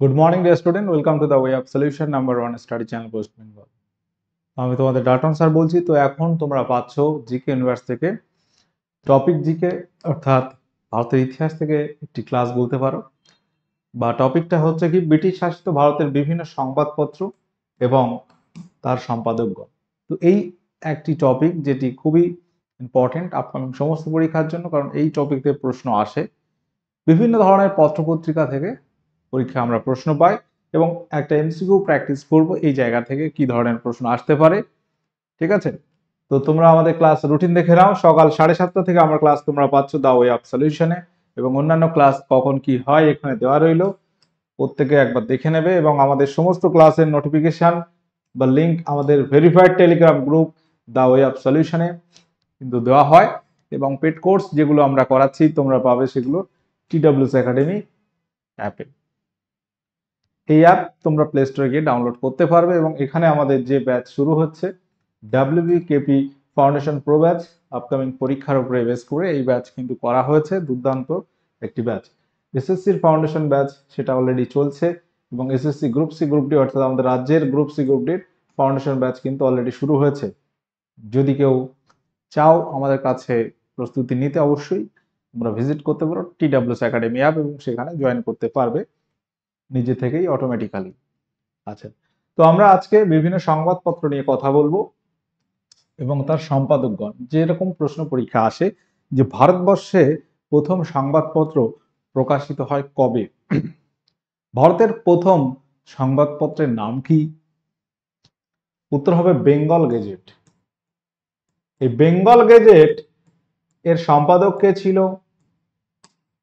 Good morning dear student, welcome to the way of solution number 1 study channel West Bengal. আমি তোমাদের Dutton sir বলছি। তো এখন তোমরা পাচ্ছ জিকে ইউনিভার্স থেকে টপিক জিকে, অর্থাৎ ভারতের ইতিহাস থেকে একটি ক্লাস বলতে পারো। বা টপিকটা হচ্ছে কি, ব্রিটিশ শাসিত ভারতের বিভিন্ন সংবাদপত্র এবং তার সম্পাদকগণ। তো এই একটি টপিক যেটি খুবই ইম্পর্টেন্ট আপকামিং সমস্ত পরীক্ষার জন্য, কারণ এই টপিক থেকে প্রশ্ন আসে বিভিন্ন ধরনের পত্রপত্রিকা থেকে। পরীক্ষা আমরা প্রশ্ন পাই এবং একটা এমসিকিউ প্র্যাকটিস করব এই জায়গা থেকে কি ধরনের প্রশ্ন আসতে পারে। ঠিক আছে, তো তোমরা আমাদের ক্লাস রুটিন দেখে নাও। সকাল 7:30 থেকে আমার ক্লাস তোমরা পাচ্ছ দা ওয়ে অফ সলিউশনে, এবং অন্যান্য ক্লাস কখন কি হয় এখানে দেওয়া রইলো, প্রত্যেকে একবার দেখে নেবে। এবং আমাদের সমস্ত ক্লাসের নোটিফিকেশন বা লিংক আমাদের verified Telegram group the way of সলিউশনে কিন্তু দেওয়া হয়, এবং পেড কোর্স যেগুলো আমরা করাচ্ছি তোমরা পাবে সেগুলো TWS একাডেমি অ্যাপে। এই অ্যাপ তোমরা প্লে স্টোরে গিয়ে ডাউনলোড করতে পারবে, এবং এখানে আমাদের যে ব্যাচ শুরু হচ্ছে WBKP foundation pro batch, upcoming পরীক্ষার উপরে বেস করে এই ব্যাচ কিন্তু করা হয়েছে। দুর্দান্ত একটি ব্যাচ। এসএসসির ফাউন্ডেশন ব্যাচ সেটা অলরেডি চলছে, এবং SSC group C group D অর্থাৎ আমাদের রাজ্যের গ্রুপ সি গ্রুপ ডির ফাউন্ডেশন ব্যাচ কিন্তু অলরেডি শুরু হয়েছে। যদি কেউ চাও আমাদের কাছে প্রস্তুতি নিতে, অবশ্যই তোমরা ভিজিট করতে পারো TWS একাডেমি অ্যাপ, এবং সেখানে জয়েন করতে পারবে নিজে থেকেই অটোমেটিক্যালি। আচ্ছা, তো আমরা আজকে বিভিন্ন সংবাদপত্র নিয়ে কথা বলবো এবং তার সম্পাদকগণ। যেরকম প্রশ্ন পরীক্ষা আসে যে ভারতবর্ষে প্রথম সংবাদপত্র প্রকাশিত হয় কবে, ভারতের প্রথম সংবাদপত্রের নাম কি? উত্তর হবে বেঙ্গল গেজেট। এই বেঙ্গল গেজেট এর সম্পাদক কে ছিল?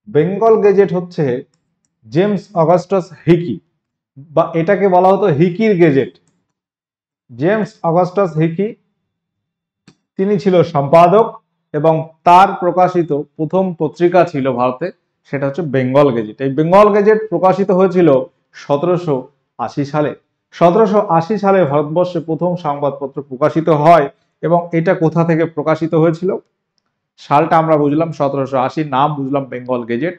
বেঙ্গল গেজেট হচ্ছে জেমস অগাস্টাস হিকি, বা এটাকে বলা হতো হিকির গেজেট। জেমস অগাস্টাস হিকি তিনি ছিল সম্পাদক, এবং তার প্রকাশিত প্রথম পত্রিকা ছিল ভারতে, সেটা হচ্ছে বেঙ্গল গেজেট। এই বেঙ্গল গেজেট প্রকাশিত হয়েছিল 1780 সালে। 1780 সালে ভারতবর্ষে প্রথম সংবাদপত্র প্রকাশিত হয়, এবং এটা কোথা থেকে প্রকাশিত হয়েছিল? সালটা আমরা বুঝলাম 1780, নাম বুঝলাম বেঙ্গল গেজেট।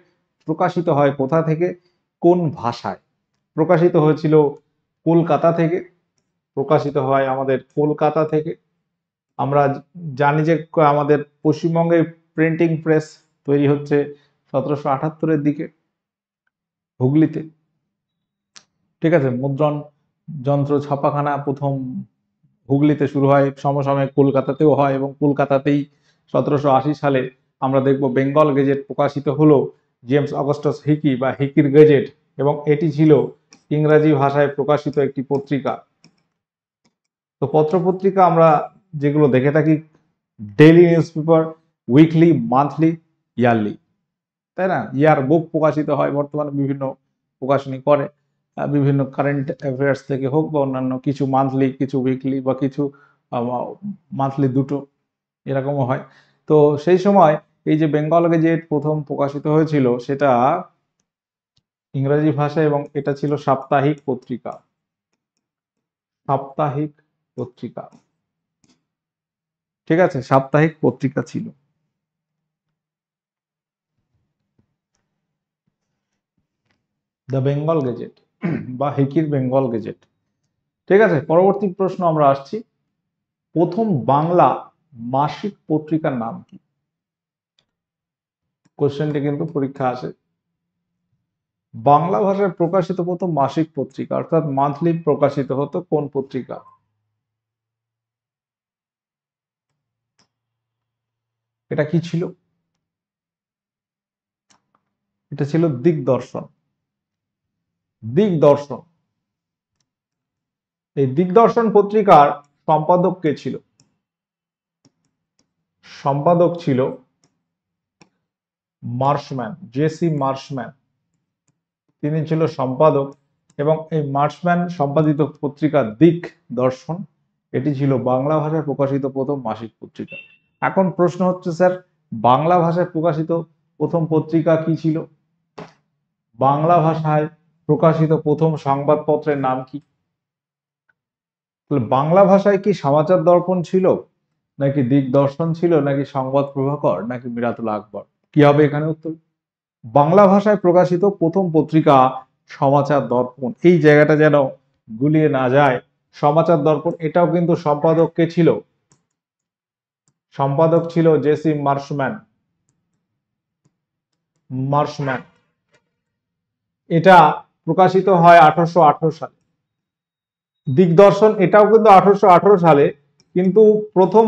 প্রকাশিত হয় কোথা থেকে, কোন ভাষায়? প্রকাশিত হয়েছিল কলকাতা থেকে। প্রকাশিত হয় আমাদের কলকাতা থেকে। আমরা জানি যে আমাদের পশ্চিমবঙ্গে প্রিন্টিং প্রেস তৈরি হচ্ছে 1778-এর দিকে হুগলিতে। ঠিক আছে, মুদ্রণ যন্ত্র ছাপাখানা প্রথম হুগলিতে শুরু হয়, সমসাময়িক কলকাতাতেও হয়, এবং কলকাতাতেই 1780 সালে আমরা দেখব বেঙ্গল গেজেট প্রকাশিত হলো, জেমস অগাস্টাস হিকি বা হিকির গেজেট। এবং এটি ছিল ইংরাজি ভাষায় প্রকাশিত একটি পত্রিকা। তো পত্রপত্রিকা আমরা যেগুলো দেখে থাকি, daily news paper, weekly, monthly, yearly, তাই না? ইয়ার বুক প্রকাশিত হয় বর্তমানে, বিভিন্ন প্রকাশনী করে, বিভিন্ন কারেন্ট অ্যাফেয়ার্স থেকে হোক বা অন্যান্য, কিছু মান্থলি, কিছু উইকলি, বা কিছু মান্থলি দুটো, এরকমও হয়। তো সেই সময় এই যে বেঙ্গল গেজেট প্রথম প্রকাশিত হয়েছিল সেটা ইংরেজি ভাষায়, এবং এটা ছিল সাপ্তাহিক পত্রিকা। সাপ্তাহিক পত্রিকা, ঠিক আছে, সাপ্তাহিক পত্রিকা ছিল। দ্য বেঙ্গল গেজেট বা হিকির বেঙ্গল গেজেট। ঠিক আছে, পরবর্তী প্রশ্ন আমরা আসছি, প্রথম বাংলা মাসিক পত্রিকার নাম কি? কোশ্চেনটি কিন্তু পরীক্ষা আসে। বাংলা ভাষায় প্রকাশিত প্রথম মাসিক পত্রিকা অর্থাৎ মান্থলি প্রকাশিত হতো কোন পত্রিকা? এটা কি ছিল? এটা ছিল দিগদর্শন। দিগদর্শন। এই দিগদর্শন পত্রিকার সম্পাদক কে ছিল? সম্পাদক ছিল মার্শম্যান, জেসি মার্শম্যান। তিনি ছিল সম্পাদক, এবং এই মার্শম্যান সম্পাদিত পত্রিকা দিগদর্শন, এটি ছিল বাংলা ভাষায় প্রকাশিত প্রথম মাসিক পত্রিকা। এখন প্রশ্ন হচ্ছে, স্যার বাংলা ভাষায় প্রকাশিত প্রথম পত্রিকা কি ছিল? বাংলা ভাষায় প্রকাশিত প্রথম সংবাদপত্রের নাম কি? বাংলা ভাষায় কি সমাচার দর্পণ ছিল, নাকি দিগদর্শন ছিল, নাকি সংবাদ প্রভাকর, নাকি মিরাতুল আকবর? কি হবে এখানে উত্তর? বাংলা ভাষায় প্রকাশিত প্রথম পত্রিকা সমাচার দর্পণ, এই জায়গাটা যেন গুলিয়ে না যায়। সমাচার দর্পণ এটাও কিন্তু সম্পাদক কে ছিল? সম্পাদক ছিল জেসি মার্শম্যান। মার্শম্যান। এটা প্রকাশিত হয় 1818 সালে। দিগদর্শন এটাও কিন্তু 1818 সালে, কিন্তু প্রথম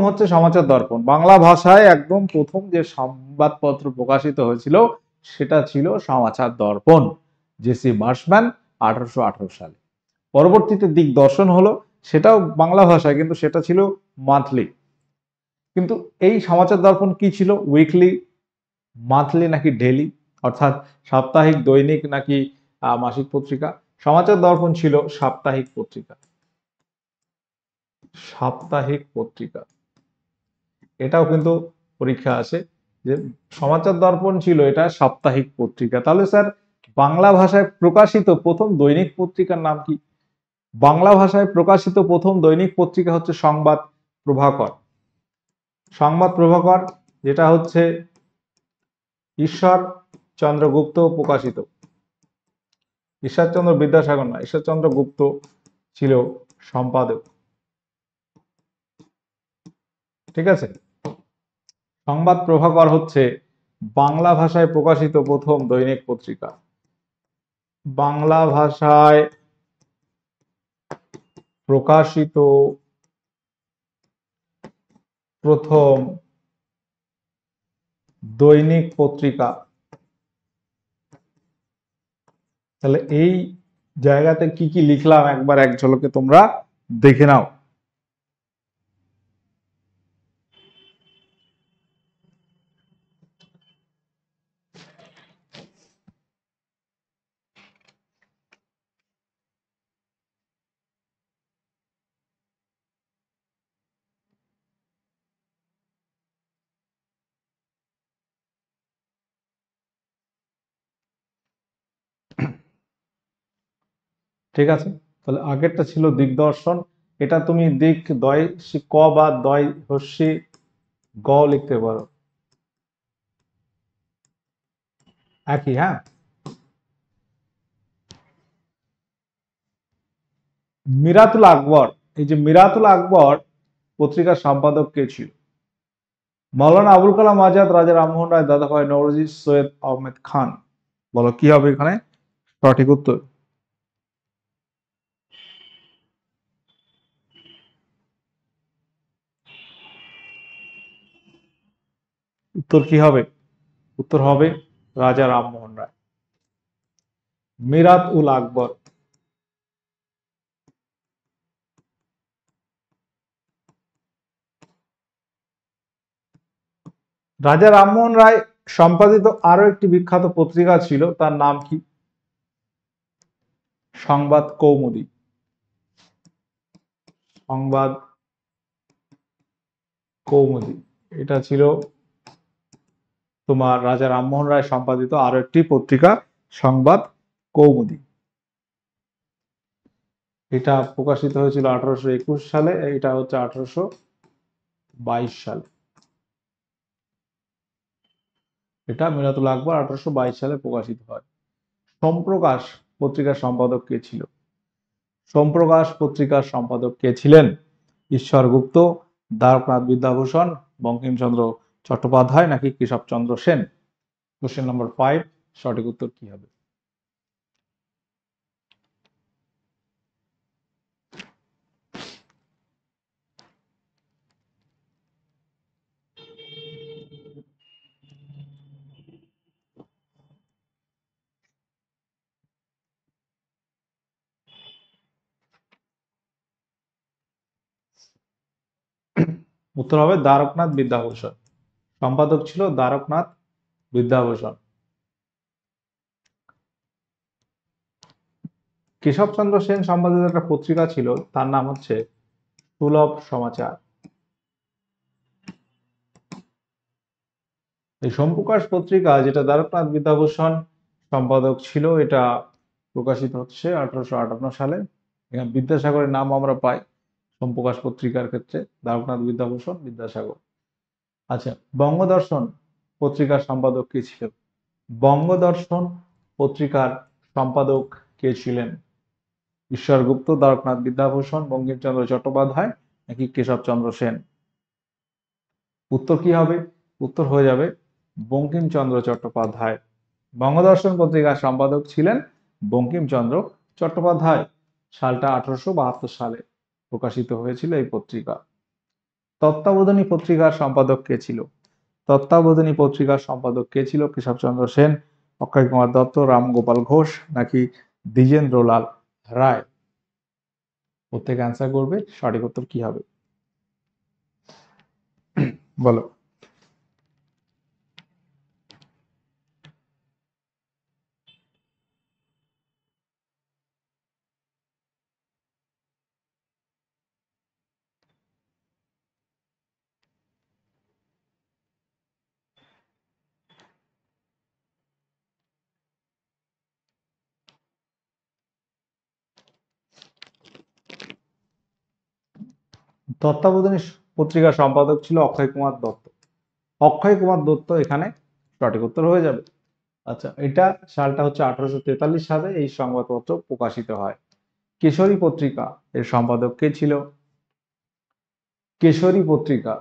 হচ্ছে সমাচার দর্পণ। বাংলা ভাষায় একদম প্রথম যে সংবাদপত্র প্রকাশিত হয়েছিল সেটা ছিল সমাচার দর্পণ, জেসি মার্শম্যান, 1818 সালে। পরবর্তীতে দিগদর্শন হলো, সেটাও বাংলা ভাষায়, কিন্তু সেটা ছিল মান্থলি। কিন্তু এই সমাচার দর্পণ কি ছিল? উইকলি, মান্থলি নাকি ডেইলি, অর্থাৎ সাপ্তাহিক, দৈনিক নাকি মাসিক পত্রিকা? সমাচার দর্পণ ছিল সাপ্তাহিক পত্রিকা। সাপ্তাহিক পত্রিকা, এটাও কিন্তু পরীক্ষা আসে যে সমাচার দর্পণ ছিল এটা সাপ্তাহিক পত্রিকা। তাহলে স্যার বাংলা ভাষায় প্রকাশিত প্রথম দৈনিক পত্রিকার নাম কি? বাংলা ভাষায় প্রকাশিত প্রথম দৈনিক পত্রিকা হচ্ছে সংবাদ প্রভাকর। সংবাদ প্রভাকর, যেটা হচ্ছে ঈশ্বর চন্দ্র গুপ্ত প্রকাশিত। ঈশ্বরচন্দ্র বিদ্যাসাগর না, ঈশ্বরচন্দ্র গুপ্ত ছিল সম্পাদক। ঠিক আছে, সংবাদ প্রভাকর হচ্ছে বাংলা ভাষায় প্রকাশিত প্রথম দৈনিক পত্রিকা। বাংলা ভাষায় প্রকাশিত প্রথম দৈনিক পত্রিকা। তাহলে এই জায়গাতে কি কি লিখলাম একবার এক ঝলকে তোমরা দেখে নাও। ঠিক আছে, তাহলে আগেরটা ছিল দিগদর্শন। এটা তুমি দিক দয় ক বা দয় হস্যি গ লিখতে পারো, একই। হ্যাঁ, মিরাতুল আকবর, এই যে মিরাতুল আকবর পত্রিকার সম্পাদক কে ছিল? মৌলানা আবুল কালাম আজাদ, রাজা রামমোহন রায়, দাদাভাই নওরোজি, সৈয়দ আহমেদ খান। বলো কি হবে এখানে সঠিক উত্তর? উত্তর কি হবে? উত্তর হবে রাজা রামমোহন রায়। মিরাত উল আকবর। রাজা রামমোহন রায় সম্পাদিত আরো একটি বিখ্যাত পত্রিকা ছিল, তার নাম কি? সংবাদ কৌমুদী। সংবাদ কৌমুদী, এটা ছিল তোমার রাজা রামমোহন রায় সম্পাদিত আরো একটি পত্রিকা, সংবাদ কৌমুদী। এটা প্রকাশিত হয়েছিল 1821 সালে, এটা হচ্ছে 1822 সালে। এটা মিরাতুল আকবর 1822 সালে প্রকাশিত হয়। সোমপ্রকাশ পত্রিকার সম্পাদক কে ছিল? সোমপ্রকাশ পত্রিকার সম্পাদক কে ছিলেন? ঈশ্বর গুপ্ত, দ্বারকনাথ বিদ্যাভূষণ, বঙ্কিমচন্দ্র চট্টোপাধ্যায় নাকি কেশবচন্দ্র সেন? কোশ্চেন নাম্বার 5, সঠিক উত্তর কি হবে? উত্তর হবে দ্বারকনাথ বিদ্যাভূষণ। সম্পাদক ছিল দ্বারকনাথ বিদ্যাভূষণ। কেশবচন্দ্র সেন সম্পাদিত একটা পত্রিকা ছিল, তার নাম হচ্ছে সুলভ সমাচার। এই সোমপ্রকাশ পত্রিকা, যেটা দ্বারকনাথ বিদ্যাভূষণ সম্পাদক ছিল, এটা প্রকাশিত হচ্ছে 1858 সালে। এখানে বিদ্যাসাগরের নাম আমরা পাই সোমপ্রকাশ পত্রিকার ক্ষেত্রে, দ্বারকনাথ বিদ্যাভূষণ, বিদ্যাসাগর। আচ্ছা, বঙ্গদর্শন পত্রিকার সম্পাদক কে ছিল? বঙ্গদর্শন পত্রিকার সম্পাদক কে ছিলেন? ঈশ্বর গুপ্ত, দ্বারকনাথ বিদ্যাভূষণ, বঙ্কিমচন্দ্র চট্টোপাধ্যায় নাকি কেশবচন্দ্র সেন? উত্তর কি হবে? উত্তর হয়ে যাবে বঙ্কিমচন্দ্র চট্টোপাধ্যায়। বঙ্গদর্শন পত্রিকার সম্পাদক ছিলেন বঙ্কিমচন্দ্র চট্টোপাধ্যায়। সালটা 1872 সালে প্রকাশিত হয়েছিল এই পত্রিকা। তত্ত্বাবধানী পত্রিকার সম্পাদক কে ছিল? তত্ত্বাবধানী পত্রিকার সম্পাদক কে ছিল? কেশবচন্দ্র সেন, অক্ষয় কুমার দত্ত, রামগোপাল ঘোষ নাকি দ্বিজেন্দ্রলাল রায়? প্রত্যেকে অ্যান্সার করবে, সঠিক উত্তর কি হবে বলো। তত্ত্বাবধানী পত্রিকার সম্পাদক ছিল অক্ষয় কুমার দত্ত। অক্ষয় কুমার দত্ত এখানে সঠিক উত্তর হয়ে যাবে। আচ্ছা, এটা সালটা হচ্ছে 1843 সালে এই সংবাদপত্র প্রকাশিত হয়। কেশরী পত্রিকা এর সম্পাদক কে ছিল? কেশরী পত্রিকা।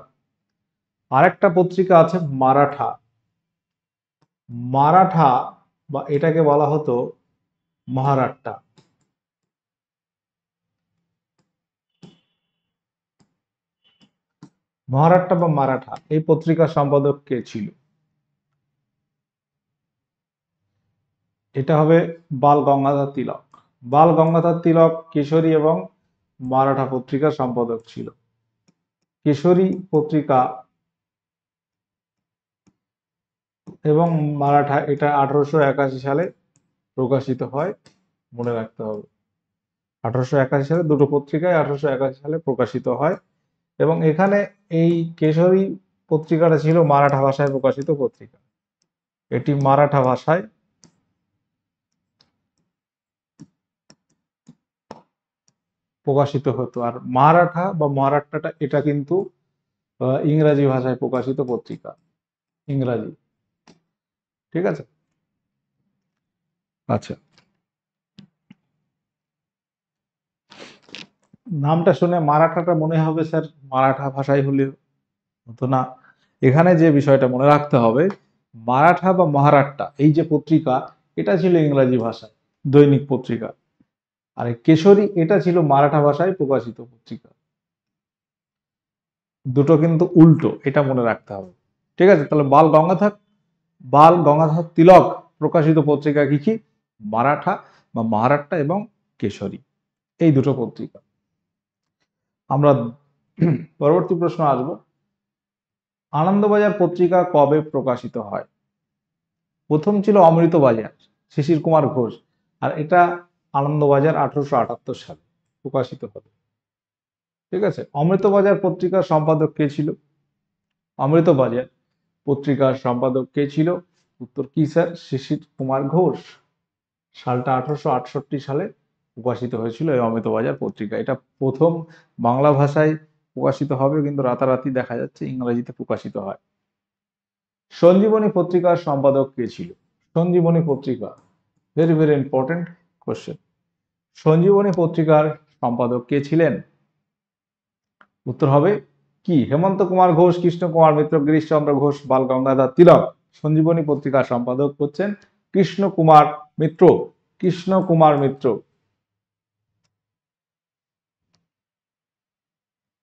আরেকটা পত্রিকা আছে মারাঠা। মারাঠা বা এটাকে বলা হতো মহারাট্টা। মহারাট্টা বা মারাঠা এই পত্রিকার সম্পাদক কে ছিল? এটা হবে বাল গঙ্গাধর তিলক। বাল গঙ্গাধর তিলক কেশরী এবং মারাঠা পত্রিকার সম্পাদক ছিল। কেশরী পত্রিকা এবং মারাঠা এটা 1881 সালে প্রকাশিত হয়, মনে রাখতে হবে। 1881 সালে দুটো পত্রিকায় 1881 সালে প্রকাশিত হয় এবং এখানে এই কেশরী পত্রিকাটা ছিল মারাঠা ভাষায় প্রকাশিত পত্রিকা। এটি মারাঠা ভাষায় প্রকাশিত হতো। আর মারাঠা বা মারাঠ্টাটা এটা কিন্তু ইংরাজি ভাষায় প্রকাশিত পত্রিকা, ইংরাজি। ঠিক আছে। আচ্ছা, নামটা শুনে মারাঠাটা মনে হবে স্যার মারাঠা ভাষায় হলে হতো না। এখানে যে বিষয়টা মনে রাখতে হবে, মারাঠা বা মহারাট্টা এই যে পত্রিকা এটা ছিল ইংরাজি ভাষায় দৈনিক পত্রিকা, আর কেশরী এটা ছিল মারাঠা ভাষায় প্রকাশিত পত্রিকা। দুটো কিন্তু উল্টো, এটা মনে রাখতে হবে। ঠিক আছে, তাহলে বাল গঙ্গাধর তিলক প্রকাশিত পত্রিকা কি কি? মারাঠা বা মহারাট্টা এবং কেশরী, এই দুটো পত্রিকা। আমরা পরবর্তী প্রশ্ন আসবো, আনন্দবাজার পত্রিকা কবে প্রকাশিত হয়? প্রথম ছিল অমৃতবাজার, শিশির কুমার ঘোষ, আর এটা আনন্দবাজার 1878 সালে প্রকাশিত হয়। ঠিক আছে, অমৃতবাজার পত্রিকার সম্পাদক কে ছিল? অমৃতবাজার পত্রিকার সম্পাদক কে ছিল? উত্তর কি স্যার? শিশির কুমার ঘোষ। সালটা 1868 সালে প্রকাশিত হয়েছিল এই অমৃতবাজার পত্রিকা। এটা প্রথম বাংলা ভাষায় প্রকাশিত হবে, কিন্তু রাতারাতি দেখা যাচ্ছে ইংরেজিতে প্রকাশিত হয়। সঞ্জীবনী পত্রিকার সম্পাদক কে ছিল? Sanjibani Patrika, very very important question. Sanjibani পত্রিকার সম্পাদক কে ছিলেন? উত্তর হবে কি? হেমন্ত কুমার ঘোষ, কৃষ্ণ কুমার মিত্র, গিরিশচন্দ্র ঘোষ, বাল গঙ্গাধর তিলক। সঞ্জীবনী পত্রিকার সম্পাদক হচ্ছেন কৃষ্ণ কুমার মিত্র। কৃষ্ণ কুমার মিত্র।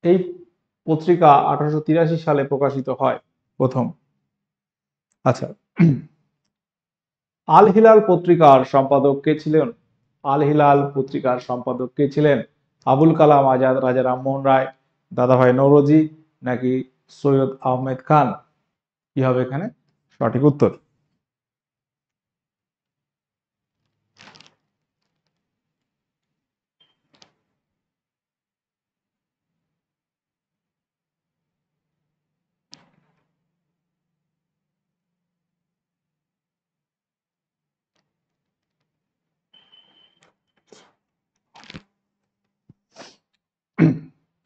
এই পত্রিকা 1883 সালে প্রকাশিত হয় প্রথম। আচ্ছা, আল হিলাল পত্রিকার সম্পাদক কে ছিলেন? আল হিলাল পত্রিকার সম্পাদক কে ছিলেন? আবুল কালাম আজাদ, রাজা রামমোহন রায়, দাদাভাই নওরোজি নাকি সৈয়দ আহমেদ খান? কি হবে এখানে সঠিক উত্তর?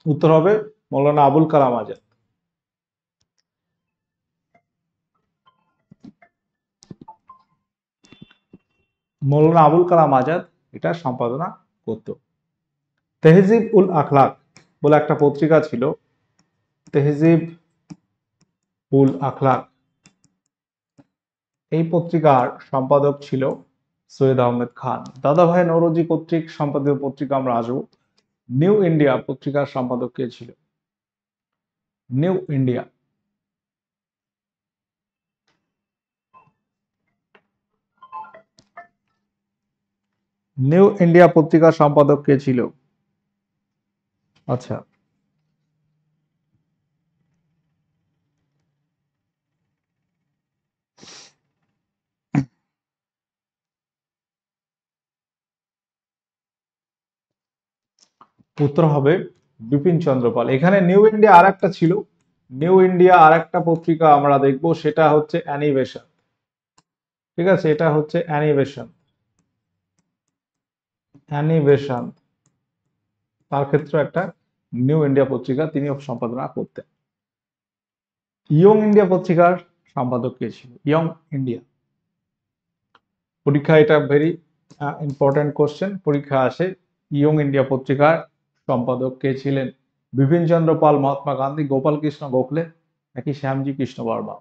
উত্তর হবে মৌলানা আবুল কালাম আজাদ। মৌলানা আবুল কালাম আজাদ এটা সম্পাদনা করত। তেহজিব উল আখলাক বলে একটা পত্রিকা ছিল, তেহজিব উল আখলাক, এই পত্রিকার সম্পাদক ছিল সৈয়দ আহমেদ খান। দাদাভাই নওরোজি কর্তৃক সম্পাদিত পত্রিকা আমরা আসবো। নিউ ইন্ডিয়া পত্রিকার সম্পাদক কে ছিল? নিউ ইন্ডিয়া, নিউ ইন্ডিয়া পত্রিকার সম্পাদক কে ছিল? আচ্ছা, উত্তর হবে বিপিন চন্দ্র পাল। এখানে নিউ ইন্ডিয়া আর একটা ছিল, নিউ ইন্ডিয়া আর একটা পত্রিকা আমরা দেখবো, সেটা হচ্ছে অ্যানিবেশন। ঠিক আছে, এটা হচ্ছে অ্যানিবেশন, অ্যানিবেশন তার ক্ষেত্রে একটা নিউ ইন্ডিয়া পত্রিকা তিনি সম্পাদনা করতেন। ইয়ং ইন্ডিয়া পত্রিকার সম্পাদক কে ছিল? ইয়ং ইন্ডিয়া, পরীক্ষা এটা ভেরি ইম্পর্টেন্ট কোশ্চেন, পরীক্ষা আসে। ইয়ং ইন্ডিয়া পত্রিকার সম্পাদক কে ছিলেন? বিপিন চন্দ্র পাল, মহাত্মা গান্ধী, গোপাল কৃষ্ণ গোখলে নাকি শ্যামজি কৃষ্ণ বর্মা?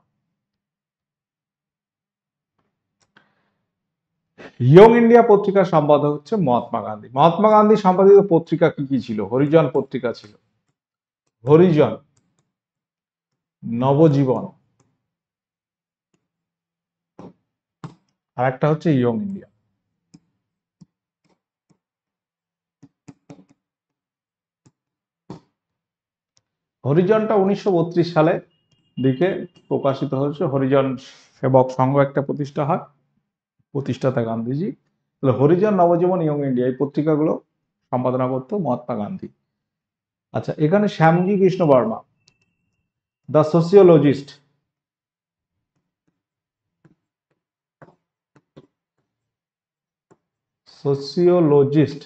ইয়ং ইন্ডিয়া পত্রিকার সম্পাদক হচ্ছে মহাত্মা গান্ধী। মহাত্মা গান্ধী সম্পাদিত পত্রিকা কি কি ছিল? হরিজন পত্রিকা ছিল, হরিজন, নবজীবন, আর একটা হচ্ছে ইয়ং ইন্ডিয়া। হরিজনটা 1932 সালে দিকে প্রকাশিত হয়েছে। হরিজন সেবক সংঘ একটা প্রতিষ্ঠা হয়, প্রতিষ্ঠাতা গান্ধীজি। তাহলে হরিজন, নবজীবন, ইয়ং ইন্ডিয়া এই পত্রিকাগুলো সম্পাদনা করত মহাত্মা গান্ধী। আচ্ছা, এখানে Shyamji Krishna Varma, the sociologist, sociologist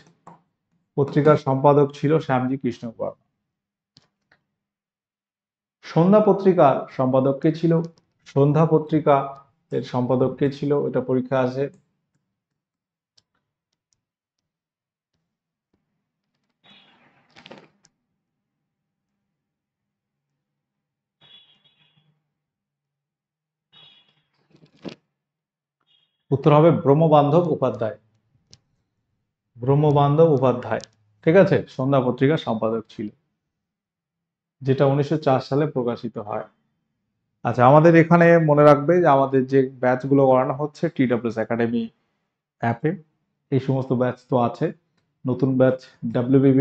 পত্রিকার সম্পাদক ছিল শ্যামজি কৃষ্ণ বর্মা। সন্ধ্যা পত্রিকার সম্পাদক কে ছিল? সন্ধ্যা পত্রিকা এর সম্পাদক কে ছিল? এটা পরীক্ষা আছে। উত্তর হবে ব্রহ্মবান্ধব উপাধ্যায়, ব্রহ্মবান্ধব উপাধ্যায়। ঠিক আছে, সন্ধ্যা পত্রিকার সম্পাদক ছিল, যেটা 1904 সালে প্রকাশিত হয়। আচ্ছা, আমাদের এখানে মনে রাখবে যে আমাদের যে ব্যাচগুলো করানো হচ্ছে TWS একাডেমি অ্যাপে, এই সমস্ত ব্যাচ তো আছে। নতুন batch WBB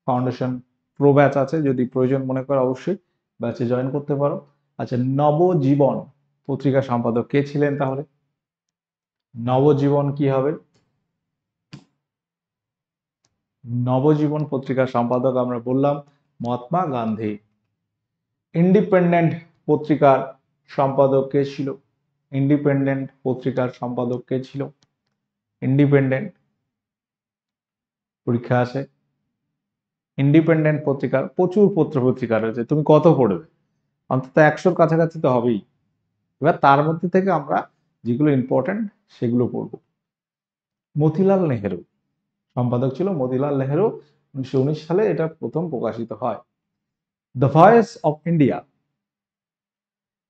foundation pro batch আছে, যদি প্রয়োজন মনে করো অবশ্যই ব্যাচে জয়েন করতে পারো। আচ্ছা, নবজীবন পত্রিকার সম্পাদক কে ছিলেন তাহলে? নবজীবন কি হবে? নবজীবন পত্রিকার সম্পাদক আমরা বললাম মহাত্মা গান্ধী। ইন্ডিপেন্ডেন্ট পত্রিকার সম্পাদক কে ছিল? ইন্ডিপেন্ডেন্ট পত্রিকার সম্পাদক কে ছিল? ইন্ডিপেন্ডেন্ট, পরীক্ষা আছে। ইন্ডিপেন্ডেন্ট পত্রিকার প্রচুর পত্র পত্রিকা রয়েছে, তুমি কত পড়বে? অন্তত 100-র কাছাকাছি তো হবেই। এবার তার মধ্যে থেকে আমরা যেগুলো ইম্পর্টেন্ট সেগুলো পড়ব। মতিলাল নেহেরু সম্পাদক ছিল, মতিলাল নেহেরু। 1919 সালে এটা প্রথম প্রকাশিত হয়। দ্য ভয়েস অফ ইন্ডিয়া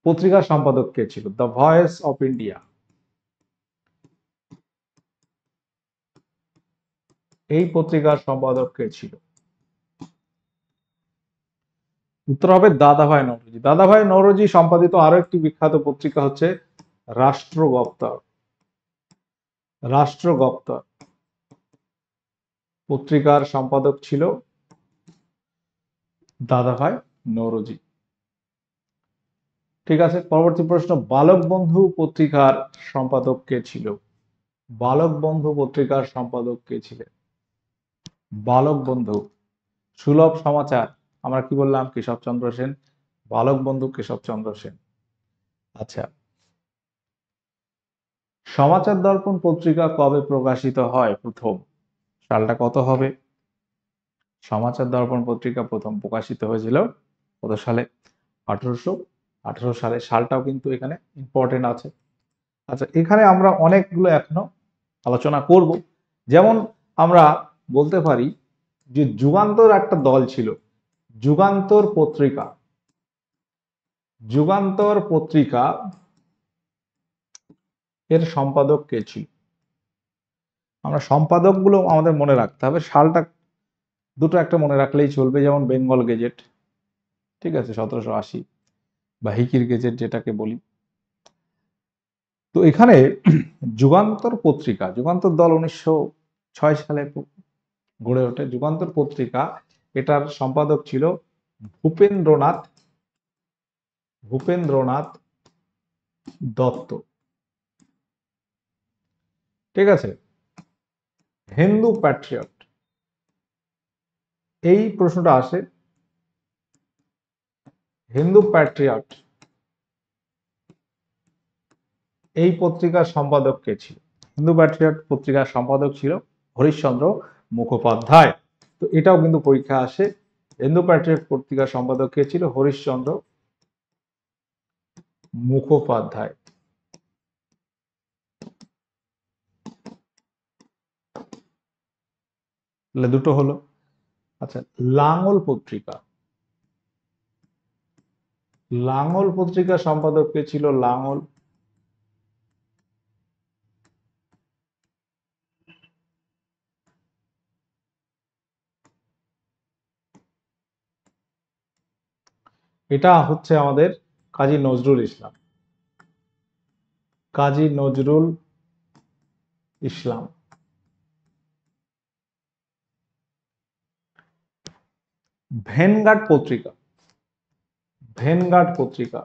পত্রিকার সম্পাদক কে ছিল? দ্য ভয়েস অফ ইন্ডিয়া, এই পত্রিকার সম্পাদক কে ছিল? উত্তর হবে দাদাভাই নওরোজি। দাদাভাই নওরোজি সম্পাদিত আরো একটি বিখ্যাত পত্রিকা হচ্ছে রাষ্ট্রগপ্তর। রাষ্ট্রগপ্তর পত্রিকার সম্পাদক ছিল দাদাভাই নওরোজি। ঠিক আছে, পরবর্তী প্রশ্ন, বালক বন্ধু পত্রিকার সম্পাদক কে ছিল? বালক বন্ধু পত্রিকার সম্পাদক কে ছিলেন? বালক বন্ধু, সুলভ সমাচার আমরা কি বললাম? কেশবচন্দ্র সেন। বালক বন্ধু কেশবচন্দ্র সেন। আচ্ছা, সমাচার দর্পণ পত্রিকা কবে প্রকাশিত হয় প্রথম? সালটা কত হবে? সমাচার দর্পণ পত্রিকা প্রথম প্রকাশিত হয়েছিল কত সালে? 1818 সালে। সালটাও কিন্তু এখানে ইম্পর্টেন্ট আছে। আচ্ছা, এখানে আমরা অনেকগুলো এখনো আলোচনা করব। যেমন আমরা বলতে পারি যে যুগান্তর একটা দল ছিল, যুগান্তর পত্রিকা। যুগান্তর পত্রিকা এর সম্পাদক কে ছিল? আমরা সম্পাদকগুলো আমাদের মনে রাখতে হবে, সালটা দুটো একটা মনে রাখলেই চলবে। যেমন বেঙ্গল গেজেট, ঠিক আছে, 1780, বা হিকির গেজেট যেটাকে বলি। তো এখানে যুগান্তর পত্রিকা, যুগান্তর দল 1906 সালে গড়ে ওঠে। যুগান্তর পত্রিকা, এটার সম্পাদক ছিল ভূপেন্দ্রনাথ দত্ত, ঠিক আছে। হিন্দু প্যাট্রিয়ট, এই প্রশ্নটা আসে, হিন্দু প্যাট্রিয়ট এই পত্রিকার সম্পাদক কে ছিল? হিন্দু প্যাট্রিয়ট পত্রিকার সম্পাদক ছিল হরিশচন্দ্র মুখোপাধ্যায়। তো এটাও কিন্তু পরীক্ষা আসে, হিন্দু প্যাট্রিয়ট পত্রিকার সম্পাদক কে ছিল? হরিশচন্দ্র মুখোপাধ্যায়। তাহলে দুটো হলো। আচ্ছা, লাঙ্গল পত্রিকা, লাঙ্গল পত্রিকার সম্পাদক কে ছিল? লাঙ্গল, এটা হচ্ছে আমাদের কাজী নজরুল ইসলাম, কাজী নজরুল ইসলাম। ভ্যানগার্ড পত্রিকা, ভ্যানগার্ড পত্রিকা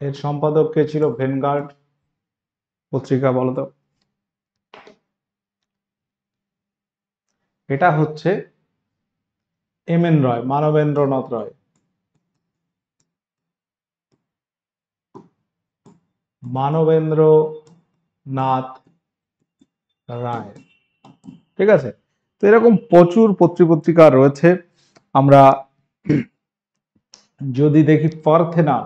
এর সম্পাদক কে ছিল? ভ্যানগার্ড পত্রিকা বলতো। এটা হচ্ছে এম এন রয়, মানবেন্দ্রনাথ রয়, মানবেন্দ্রনাথ রায়, ঠিক আছে। তো এরকম প্রচুর পত্রিকা রয়েছে। আমরা যদি দেখি পার্থেনান,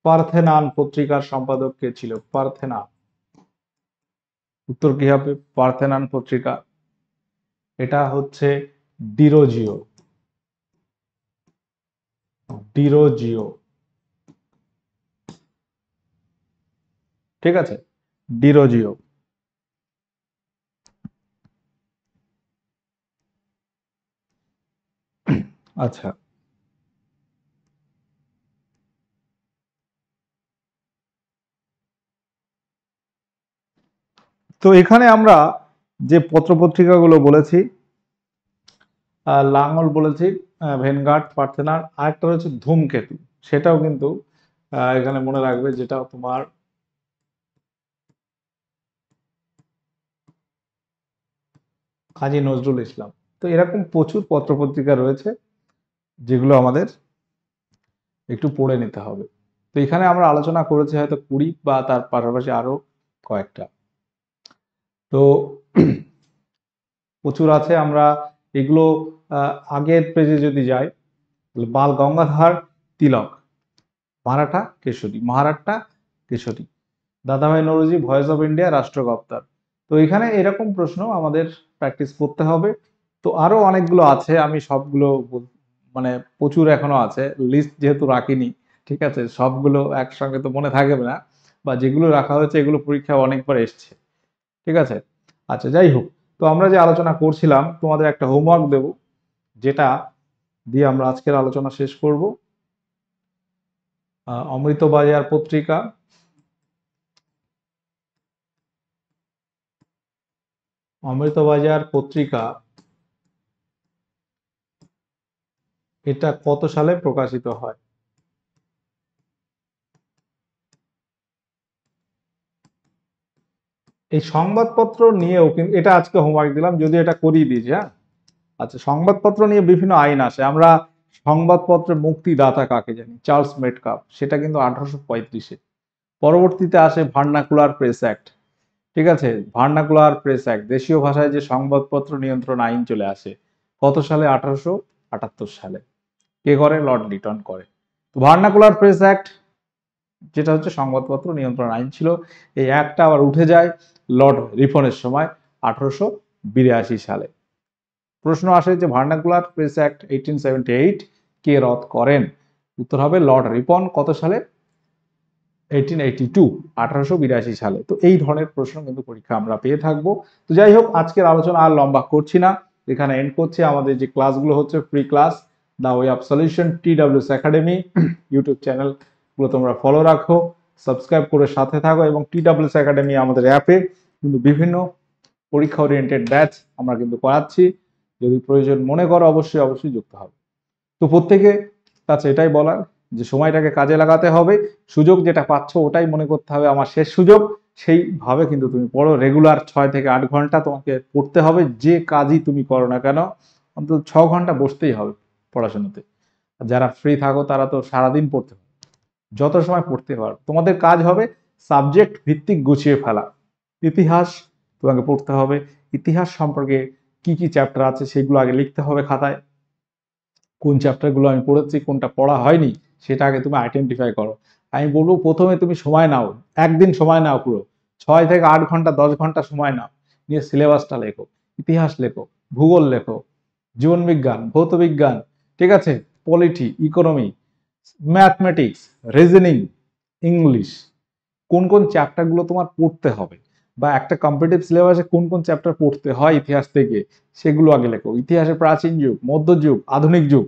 পার্থেনান পত্রিকার সম্পাদক কে ছিল? পার্থেনান, উত্তর কি হবে? পার্থেনান পত্রিকা, এটা হচ্ছে ডিরোজিও, ডিরোজিও, ঠিক আছে, ডিরোজিও। আচ্ছা, তো এখানে আমরা যে পত্রপত্রিকাগুলো বলেছি, লাঙ্গল বলেছি, ভ্যানগার্ড, পার্থেনার, আরেকটা রয়েছে ধূমকেতু, সেটাও কিন্তু এখানে মনে রাখবে, যেটা তোমার কাজী নজরুল ইসলাম। তো এরকম প্রচুর পত্রপত্রিকা রয়েছে যেগুলো আমাদের একটু পড়ে নিতে হবে। তো এখানে আমরা আলোচনা করেছি হয়তো 20 বা তার পাশাপাশি আরো কয়েকটা। তো প্রচুর আছে, আমরা এগুলো আগের পেজে যদি যাই, বাল গঙ্গাধর তিলক, মারাঠা কেশরী, দাদাভাই নওরোজি, ভয়েস অফ ইন্ডিয়া, রাষ্ট্রগুপ্তার। তো এখানে এরকম প্রশ্ন আমাদের প্র্যাকটিস করতে হবে। তো আরো অনেকগুলো আছে, আমি সবগুলো মানে প্রচুর এখনো আছে, লিস্ট যেহেতু রাখিনি, ঠিক আছে, সবগুলো একসঙ্গে তো মনে থাকবে না, বা যেগুলো রাখা হয়েছে এগুলো পরীক্ষায় অনেকবার এসছে, ঠিক আছে। আচ্ছা, যাই হোক, তো আমরা যে আলোচনা করছিলাম, তোমাদের একটা হোমওয়ার্ক দেব, যেটা দিয়ে আমরা আজকের আলোচনা শেষ করব। অমৃতবাজার পত্রিকা, অমৃতবাজার পত্রিকা এটা কত সালে প্রকাশিত হয়? এই সংবাদপত্র নিয়েও কিন্তু, এটা আজকে হোমওয়ার্ক দিলাম, যদি এটা করিয়ে দিয়েছি, হ্যাঁ। আচ্ছা, সংবাদপত্র নিয়ে বিভিন্ন আইন আসে। আমরা সংবাদপত্রের মুক্তিদাতা কাকে জানি? চার্লস মেটকাপ, সেটা কিন্তু 1835-এ। পরবর্তীতে আসে ভার্নাকুলার প্রেস অ্যাক্ট, ঠিক আছে, ভার্নাকুলার প্রেস অ্যাক্ট, দেশীয় ভাষায় যে সংবাদপত্র নিয়ন্ত্রণ আইন চলে আসে, কত সালে? 1878 সালে। কে করে? লর্ড লিটন করে। ভার্নাকুলার প্রেস অ্যাক্ট যেটা হচ্ছে সংবাদপত্র নিয়ন্ত্রণ আইন ছিল। এই অ্যাক্টটা আবার উঠে যায় লর্ড রিপনের সময় 1882 সালে। প্রশ্ন আসে যে ভার্নাকুলার প্রেস অ্যাক্ট 1878 কে রদ করেন? উত্তর হবে লর্ড রিপন। কত সালে? 1882 সালে। তো এই ধরনের প্রশ্ন কিন্তু পরীক্ষা আমরা পেয়ে থাকবো। তো যাই হোক, আজকের আলোচনা আর লম্বা করছি না, এখানে এন্ড করছি। আমাদের যে ক্লাসগুলো হচ্ছে free class, the way of solution, TWS academy YouTube চ্যানেলগুলো তোমরা ফলো রাখো, সাবস্ক্রাইব করে সাথে থাকো, এবং TWS একাডেমি আমাদের অ্যাপে কিন্তু বিভিন্ন পরীক্ষা ওরিয়েন্টেড ব্যাচ আমরা কিন্তু করাচ্ছি। যদি প্রয়োজন মনে করো অবশ্যই অবশ্যই যুক্ত হবে। তো প্রত্যেকে কাছে এটাই বলার যে সময়টাকে কাজে লাগাতে হবে, সুযোগ যেটা পাচ্ছ ওটাই মনে করতে হবে আমার শেষ সুযোগ, সেইভাবে কিন্তু তুমি পড়ো। রেগুলার 6 থেকে 8 ঘন্টা তোমাকে পড়তে হবে, যে কাজই তুমি করো না কেন অন্তত 6 ঘন্টা বসতেই হবে পড়াশোনাতে। আর যারা ফ্রি থাকো তারা তো সারাদিন পড়তে পারো, যত সময় পড়তে পারো। তোমাদের কাজ হবে সাবজেক্ট ভিত্তিক গুছিয়ে ফেলা। ইতিহাস তোমাকে পড়তে হবে, ইতিহাস সম্পর্কে কি কি চ্যাপ্টার আছে সেগুলো আগে লিখতে হবে খাতায়। কোন চ্যাপ্টারগুলো আমি পড়েছি, কোনটা পড়া হয়নি, সেটা আগে তুমি আইডেন্টিফাই করো। আমি বলবো প্রথমে তুমি সময় নাও, একদিন সময় নাও, পুরো 6 থেকে 8 ঘন্টা 10 ঘন্টা সময় নাও, নিয়ে সিলেবাসটা লেখো। ইতিহাস লেখো, ভূগোল লেখো, জীবনবিজ্ঞান, ভৌতবিজ্ঞান, ঠিক আছে, polity, economy, mathematics, reasoning, English, কোন কোন চ্যাপ্টারগুলো তোমার পড়তে হবে, বা একটা কম্পিটিটিভ সিলেবাসে কোন কোন চ্যাপ্টার পড়তে হয় ইতিহাস থেকে, সেগুলো আগে লেখো। ইতিহাসে প্রাচীন যুগ, মধ্যযুগ, আধুনিক যুগ,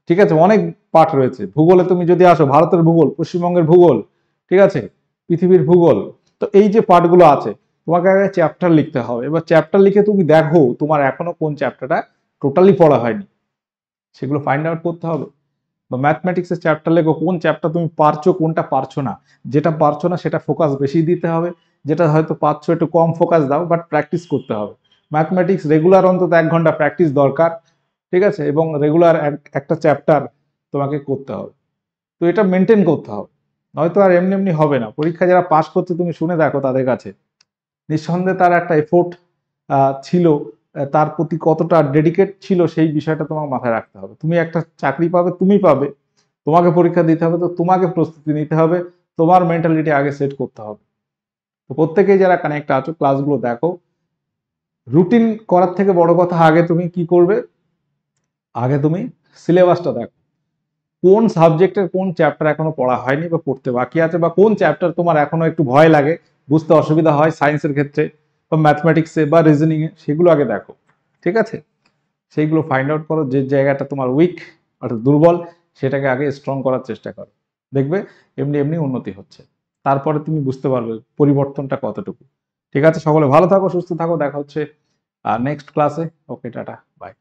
ঠিক আছে, অনেক পাঠ রয়েছে। ভূগোলে তুমি যদি আসো, ভারতের ভূগোল, পশ্চিমবঙ্গের ভূগোল, ঠিক আছে, পৃথিবীর ভূগোল। তো এই যে পাঠগুলো আছে তোমাকে আগে চ্যাপ্টার লিখতে হবে। এবার চ্যাপ্টার লিখে তুমি দেখো তোমার এখনো কোন চ্যাপ্টারটা টোটালি পড়া হয়নি, সেগুলো ফাইন্ড আউট করতে হবে। বা ম্যাথমেটিক্সের চ্যাপ্টার লেখো, কোন চ্যাপ্টার তুমি পারছো, কোনটা পারছো না। যেটা পারছো না সেটা ফোকাস বেশি দিতে হবে, যেটা হয়তো পারছো একটু কম ফোকাস দাও, বাট প্র্যাকটিস করতে হবে। ম্যাথমেটিক্স রেগুলার অন্তত 1 ঘন্টা প্র্যাকটিস দরকার, ঠিক আছে, এবং রেগুলার একটা চ্যাপ্টার তোমাকে করতে হবে। তো এটা মেনটেন করতে হবে, নয়তো আর এমনি এমনি হবে না। পরীক্ষা যারা পাস করছে তুমি শুনে দেখো তাদের কাছে, নিঃসন্দেহে তার একটা এফোর্ট ছিল, তার প্রতি কতটা ডেডিকেট ছিল সেই বিষয়টা তোমার মাথায় রাখতে হবে। তুমি একটা চাকরি পাবে, তুমি পাবে, তোমাকে পরীক্ষা দিতে হবে, তো তোমাকে প্রস্তুতি নিতে হবে, তোমার মেন্টালিটি আগে সেট করতে হবে। তো প্রত্যেকেই যারা কানেক্ট আছো ক্লাসগুলো দেখো। রুটিন করার থেকে বড় কথা, আগে তুমি কি করবে, আগে তুমি সিলেবাসটা দেখো, কোন সাবজেক্টের কোন চ্যাপ্টার এখনো পড়া হয়নি বা পড়তে বাকি আছে, বা কোন চ্যাপ্টার তোমার এখনো একটু ভয় লাগে, বুঝতে অসুবিধা হয় সায়েন্সের ক্ষেত্রে বা ম্যাথমেটিক্সে বা রিজনিং এ, সেগুলো আগে দেখো, ঠিক আছে। সেইগুলো ফাইন্ড আউট করো, যে জায়গাটা তোমার উইক অর্থাৎ দুর্বল, সেটাকে আগে স্ট্রং করার চেষ্টা করো। দেখবে এমনি এমনি উন্নতি হচ্ছে, তারপরে তুমি বুঝতে পারবে পরিবর্তনটা কতটুকু। ঠিক আছে, সকলে ভালো থাকো, সুস্থ থাকো, দেখা হচ্ছে নেক্সট ক্লাসে। ওকে, টাটা, বাই।